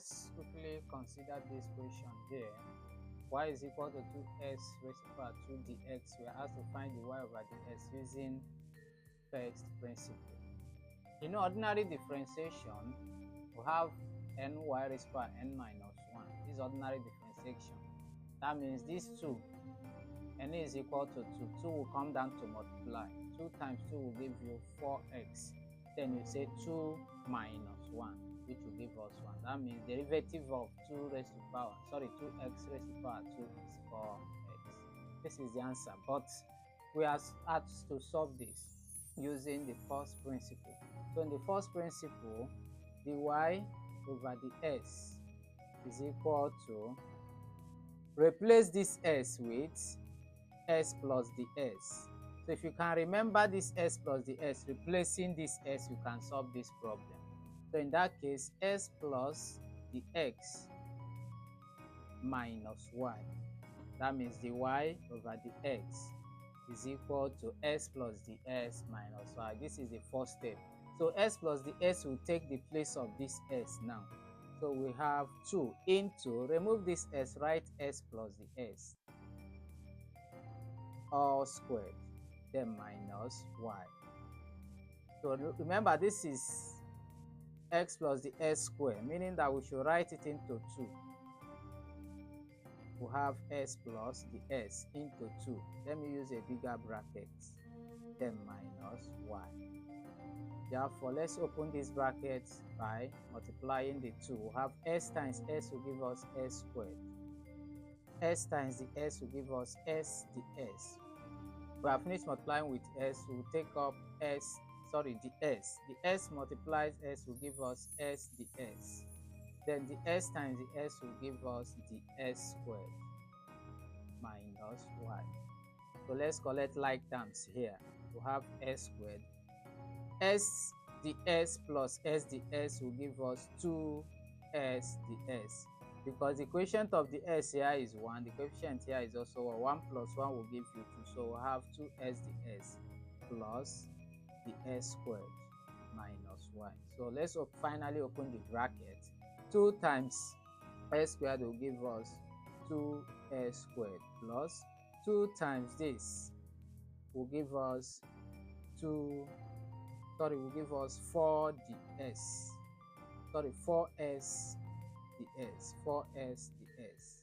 let's quickly consider this question here. Y is equal to 2x raised to the power 2dx. We are asked to find the y over the x using first principle. In ordinary differentiation, we have ny raised to the power n minus 1. This is ordinary differentiation. That means these two, n is equal to 2. 2 will come down to multiply. 2 times 2 will give you 4x. Then you say 2 minus 1, which will give us 1. That means derivative of 2x raised to the power 2 is 4x. This is the answer. But we are asked to solve this using the first principle. So in the first principle, dy over the s is equal to, replace this s with s plus the s. So if you can remember this s plus the s, replacing this s, you can solve this problem. So in that case, s plus the x minus y. That means the y over the x is equal to s plus the s minus y. This is the first step. So s plus the s will take the place of this s now. So we have 2 into, remove this s, write s plus the s all squared, then minus y. So remember, this is x plus the s squared, meaning that we should write it into 2. We have s plus the s into 2. Let me use a bigger bracket, then minus y. Therefore, let's open this bracket by multiplying the 2. We have s times s will give us s squared. S times the s will give us s the s. We have finished multiplying with s. We will take up the s. The s multiplies s will give us s the s. Then the s times the s will give us the s squared minus y. So let's collect like terms here. We have s squared. S the s plus s the s will give us 2s the s. Because the quotient of the s here is 1, the coefficient here is also 1. 1 plus 1 will give you 2. So we'll have 2s the s plus the s squared minus y. So let's finally open the bracket. 2 times s squared will give us 2s squared plus 2 times this will give us 4 the s. 4s the s. 4s the s.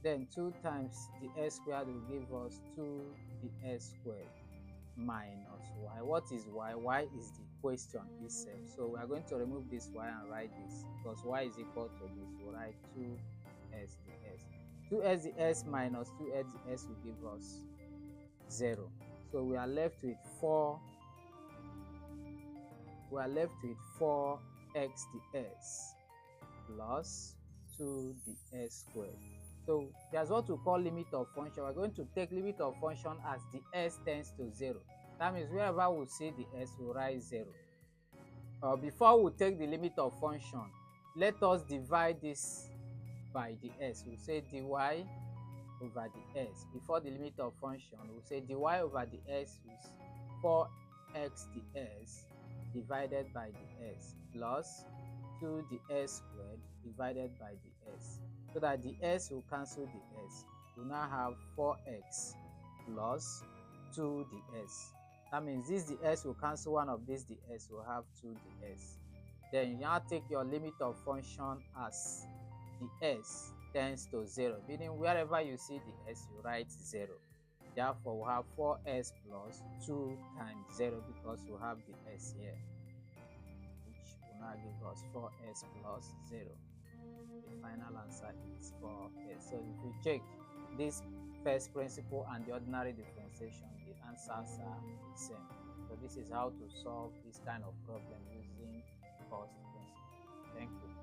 Then 2 times the s squared will give us 2 the s squared minus y. What is y? Y is the question itself. So we are going to remove this y and write this, because y is equal to this. We'll write 2s the s. 2s the s minus 2s the s will give us 0. So we are left with 4. We are left with 4x the s plus 2 the s squared. So there's what we call limit of function. We're going to take limit of function as the s tends to 0. That means wherever we see the s, we'll write 0. Before we take the limit of function, let us divide this by the s. We'll say dy over the s. Before the limit of function, we'll say dy over the s is 4x the s divided by the s plus 2 the s squared divided by the s. So that the s will cancel the s. We'll now have 4x plus 2 the s. That means this the s will cancel one of these, the s will have 2 the s. Then you now take your limit of function as the s tends to 0, meaning wherever you see the s, you write 0. Therefore, we have 4s plus 2 times 0, because we have the s here, which will now give us 4s plus 0. The final answer is 4s. So if you check this first principle and the ordinary differentiation, the answers are the same. So this is how to solve this kind of problem using first principle. Thank you.